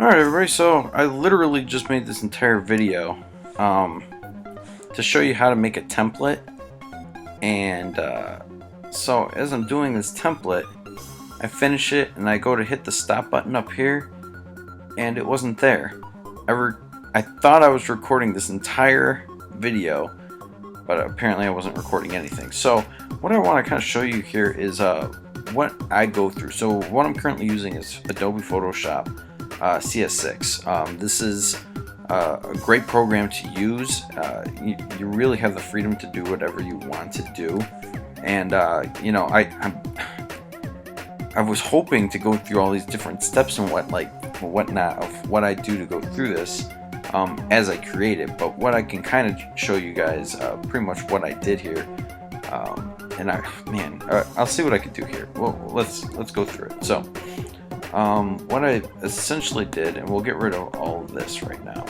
Alright everybody, so I literally just made this entire video to show you how to make a template, and so as I'm doing this template, I finish it and I go to hit the stop button up here and it wasn't there. I thought I was recording this entire video, but apparently I wasn't recording anything. So what I want to kind of show you here is what I go through. So what I'm currently using is Adobe Photoshop CS6. This is a great program to use. You really have the freedom to do whatever you want to do, and you know, I was hoping to go through all these different steps and whatnot of what I do to go through this as I create it. But what I can kind of show you guys, pretty much what I did here, and I'll see what I can do here. Well, let's go through it. So. What I essentially did, and we'll get rid of all of this right now.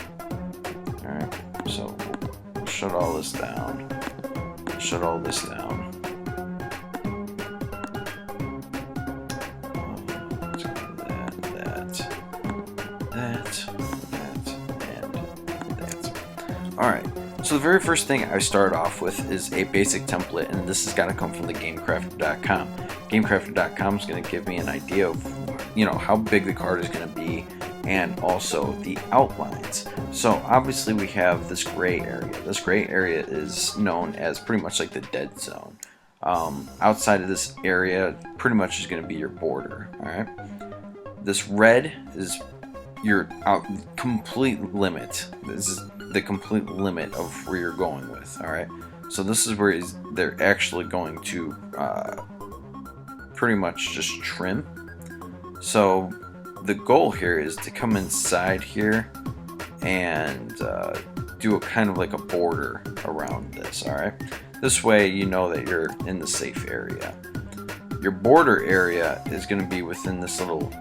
Alright, so we'll shut all this down. Shut all this down. Let's go to that, and that. Alright, so the very first thing I start off with is a basic template, and this has got to come from the GameCrafter.com. GameCrafter.com is going to give me an idea of, you know, how big the card is going to be, and also the outlines. So obviously we have this gray area. This gray area is known as pretty much like the dead zone. Outside of this area pretty much is going to be your border. Alright, this red is your complete limit. This is the complete limit of where you're going with. Alright, so this is where they're actually going to pretty much just trim. So the goal here is to come inside here and do a kind of like a border around this. Alright, this way you know that you're in the safe area. Your border area is going to be within this little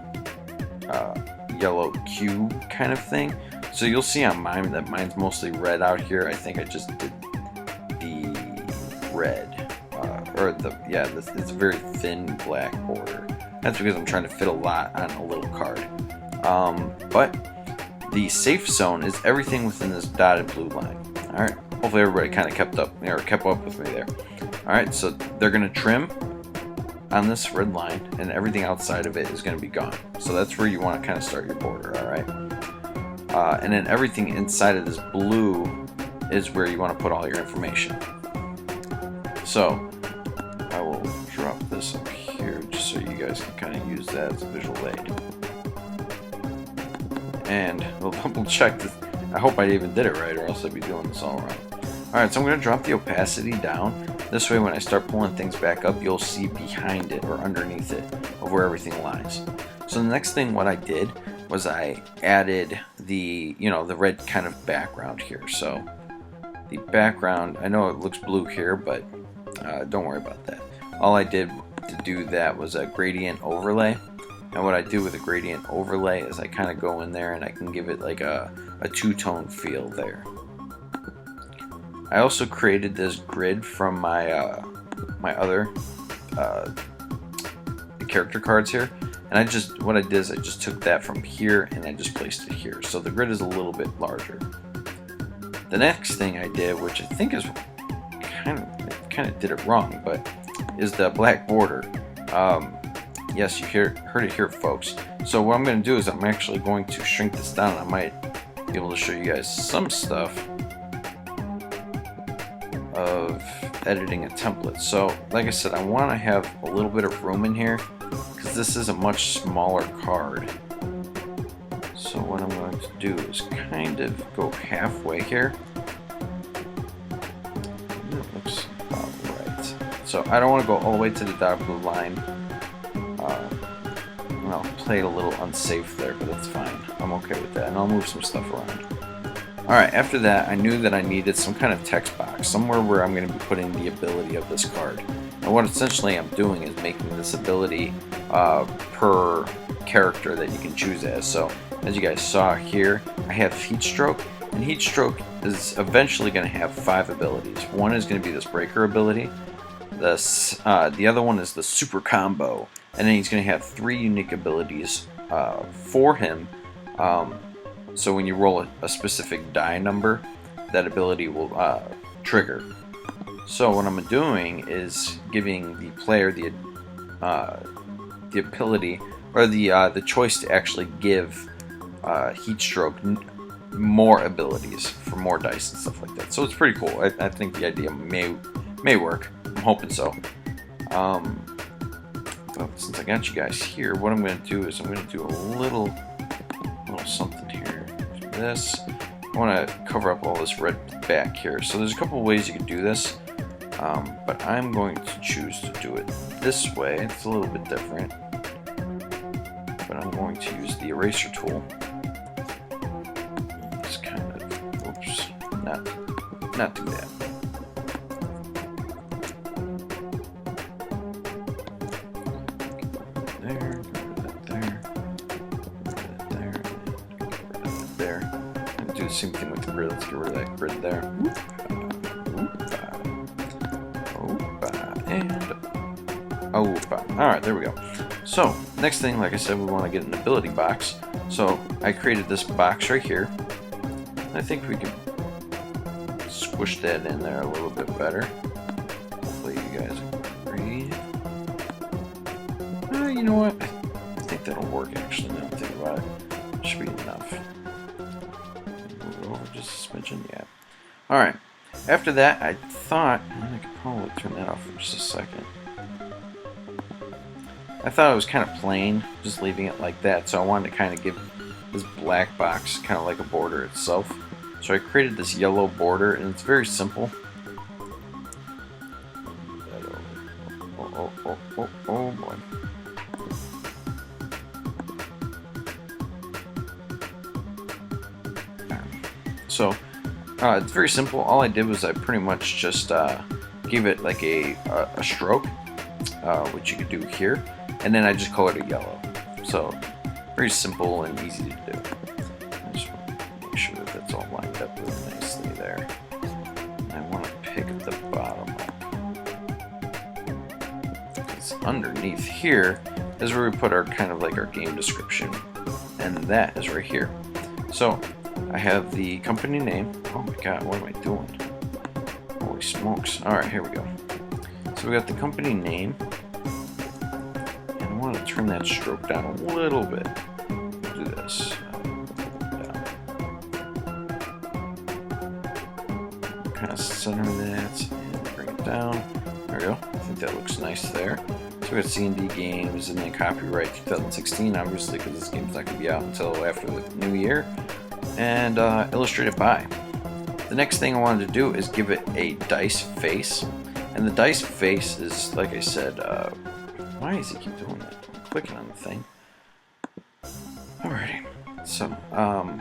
yellow cube kind of thing. So you'll see on mine that mine's mostly red out here. I think I just did the red, it's a very thin black border. That's because I'm trying to fit a lot on a little card. But the safe zone is everything within this dotted blue line. Alright, hopefully everybody kind of kept up with me there. Alright, so they're going to trim on this red line, and everything outside of it is going to be gone. So that's where you want to kind of start your border. Alright, and then everything inside of this blue is where you want to put all your information. So I will drop this up here just so you guys can kind of use that as a visual aid. And we'll double check this. I hope I even did it right, or else I'd be doing this all wrong. Alright, so I'm going to drop the opacity down. This way when I start pulling things back up, you'll see behind it or underneath it of where everything lies. So the next thing what I did was I added the red kind of background here. So the background, I know it looks blue here, but don't worry about that. All I did to do that was a gradient overlay, and what I do with a gradient overlay is I kind of go in there and I can give it like a two-tone feel there. I also created this grid from my my other character cards here, and what I did is I just took that from here and I just placed it here, so the grid is a little bit larger. The next thing I did, which I think is kind of did it wrong, but is the black border. Yes, you heard it here, folks. So what I'm going to do is I'm actually going to shrink this down. I might be able to show you guys some stuff of editing a template. So like I said, I want to have a little bit of room in here because this is a much smaller card. So what I'm going to do is kind of go halfway here. It looks about right. So I don't want to go all the way to the dark blue line. I'll play it a little unsafe there, but that's fine. I'm okay with that, and I'll move some stuff around. Alright, after that, I knew that I needed some kind of text box, somewhere where I'm going to be putting the ability of this card. And what essentially I'm doing is making this ability per character that you can choose as. So, as you guys saw here, I have Heat Stroke, and Heat Stroke is eventually going to have 5 abilities. One is going to be this Breaker ability. The other one is the Super Combo, and then he's going to have 3 unique abilities for him So when you roll a specific die number, that ability will trigger. So what I'm doing is giving the player the ability or the choice to actually give Heatstroke more abilities for more dice and stuff like that. So it's pretty cool. I think the idea may work. I'm hoping so. But since I got you guys here, what I'm going to do is I'm going to do a little something here. This. I want to cover up all this red back here. So there's a couple of ways you can do this, but I'm going to choose to do it this way. It's a little bit different, but I'm going to use the eraser tool. Just kind of, oops, not do that. Same thing with the grid. Let's get rid of that grid there. And alright, there we go. So, next thing, like I said, we want to get an ability box. So, I created this box right here. I think we can squish that in there a little bit better. Hopefully you guys agree. You know what? I think that'll work actually, now that I think about it. Should be enough. Just a smidgen, yeah. Alright, after that, I thought, I could probably turn that off for just a second. I thought it was kind of plain, just leaving it like that, so I wanted to kind of give this black box kind of like a border itself. So I created this yellow border, and it's very simple. Oh boy. So it's very simple. All I did was I pretty much just gave it like a stroke, which you could do here, and then I just colored it yellow. So very simple and easy to do. I just want to make sure that that's all lined up really nicely there. And I want to pick the bottom up. Because underneath here is where we put our kind of like our game description, and that is right here. So I have the company name. Oh my god, what am I doing? Holy smokes. Alright, here we go. So we got the company name. And I want to turn that stroke down a little bit. Do this. Kind of center that and bring it down. There we go. I think that looks nice there. So we got C&D Games and then copyright 2016, obviously, because this game's not going to be out until after the new year. And illustrated by. The next thing I wanted to do is give it a dice face, and the dice face is, like I said, why does it keep doing that? I'm clicking on the thing. Alrighty, so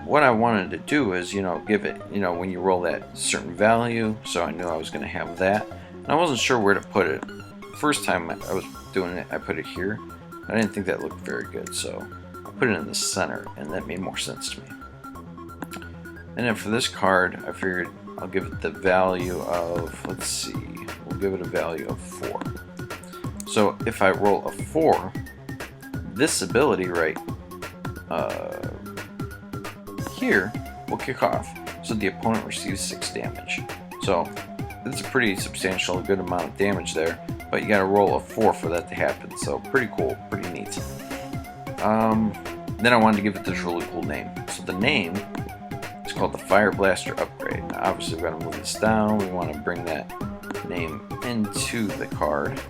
what I wanted to do is, give it, when you roll that certain value, so I knew I was going to have that, and I wasn't sure where to put it. First time I was doing it, I put it here. I didn't think that looked very good, so I put it in the center, and that made more sense to me. And then for this card, I figured I'll give it the value of, let's see, we'll give it a value of 4. So if I roll a 4, this ability right here will kick off. So the opponent receives 6 damage. So it's a pretty substantial, good amount of damage there, but you gotta roll a 4 for that to happen. So pretty cool, pretty neat. Then I wanted to give it this really cool name. So the name, it's called the Fire Blaster Upgrade. Now, obviously, we're going to move this down. We want to bring that name into the card.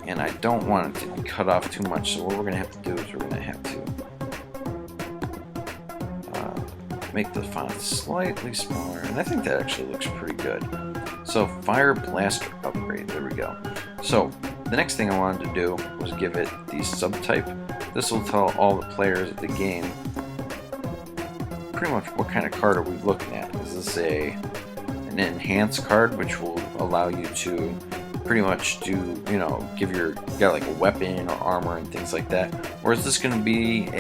And I don't want it to be cut off too much, so what we're going to have to do is we're going to have to make the font slightly smaller. And I think that actually looks pretty good. So, Fire Blaster Upgrade. There we go. So, the next thing I wanted to do was give it the subtype. This will tell all the players of the game pretty much what kind of card are we looking at. Is this an enhanced card, which will allow you to pretty much do, give got like a weapon or armor and things like that, or is this going to be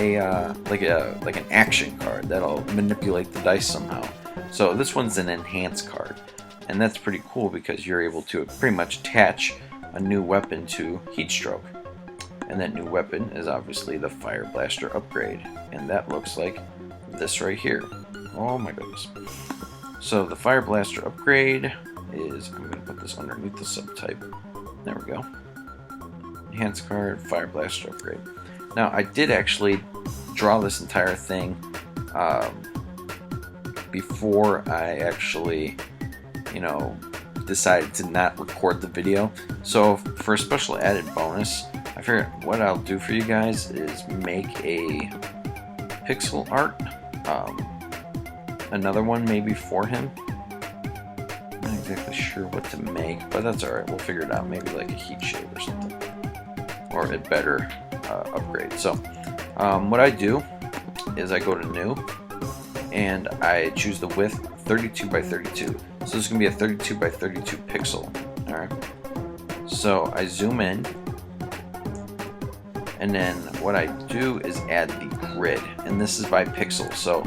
like an action card that'll manipulate the dice somehow? So this one's an enhanced card, and that's pretty cool because you're able to pretty much attach a new weapon to Heatstroke. And that new weapon is obviously the Fire Blaster upgrade. And that looks like this right here. Oh my goodness. So the Fire Blaster upgrade is, I'm going to put this underneath the subtype. There we go. Enhanced card, Fire Blaster upgrade. Now I did actually draw this entire thing before I actually, decided to not record the video. So for a special added bonus, I figured what I'll do for you guys is make a pixel art, another one maybe for him. Not exactly sure what to make, but that's alright, we'll figure it out. Maybe like a heat shade or something, or a better upgrade. So what I do is I go to new and I choose the width 32 by 32. So this is going to be a 32 by 32 pixel. Alright, so I zoom in, and then what I do is add the grid, and this is by pixel, so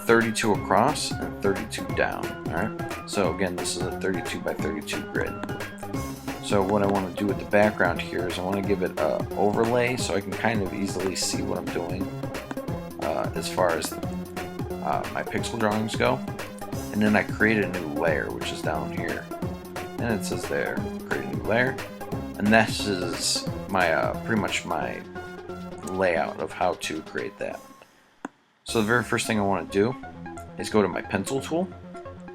32 across and 32 down. Alright, so again, this is a 32 by 32 grid. So what I want to do with the background here is I want to give it an overlay so I can kind of easily see what I'm doing as far as my pixel drawings go. And then I create a new layer, which is down here, and it says there, create a new layer, and this is my pretty much my layout of how to create that. So the very first thing I want to do is go to my pencil tool.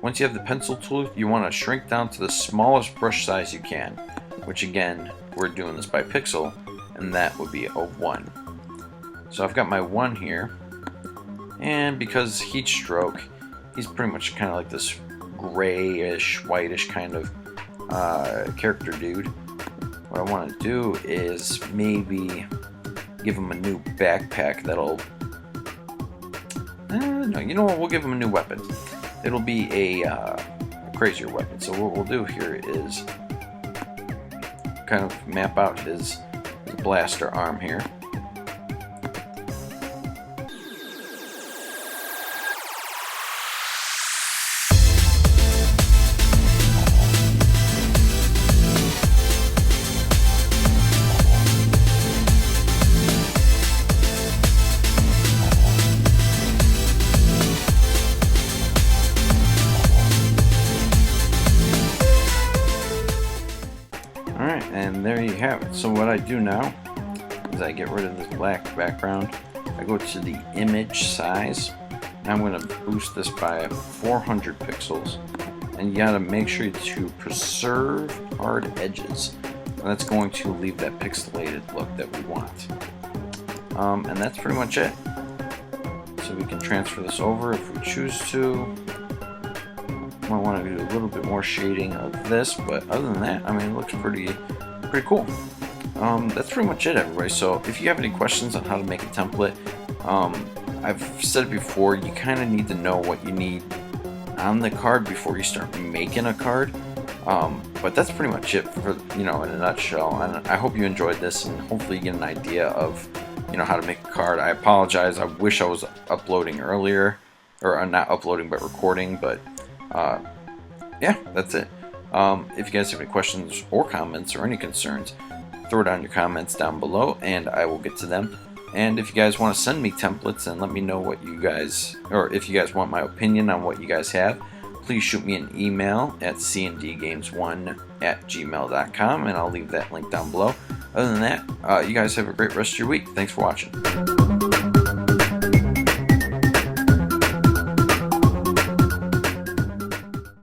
Once you have the pencil tool, you want to shrink down to the smallest brush size you can, which again, we're doing this by pixel, and that would be a 1. So I've got my 1 here, and because heat stroke, he's pretty much kind of like this grayish, whitish kind of character dude. What I want to do is maybe give him a new backpack that'll... no, you know what? We'll give him a new weapon. It'll be a crazier weapon. So what we'll do here is kind of map out his blaster arm here. Alright, and there you have it. So what I do now is I get rid of this black background. I go to the image size, and I'm going to boost this by 400 pixels. And you got to make sure to preserve hard edges. And that's going to leave that pixelated look that we want. And that's pretty much it. So we can transfer this over if we choose to. Might want to do a little bit more shading of this, but other than that, I mean, it looks pretty cool. That's pretty much it, everybody. So if you have any questions on how to make a template, I've said it before, you kind of need to know what you need on the card before you start making a card. But that's pretty much it for, in a nutshell. And I hope you enjoyed this, and hopefully you get an idea of, how to make a card. I apologize. I wish I was uploading earlier, or not uploading but recording, but yeah, that's it. If you guys have any questions or comments or any concerns, throw down your comments down below and I will get to them. And if you guys want to send me templates and let me know what you guys, or if you guys want my opinion on what you guys have, please shoot me an email at cndgames1@gmail.com, and I'll leave that link down below. Other than that, you guys have a great rest of your week. Thanks for watching.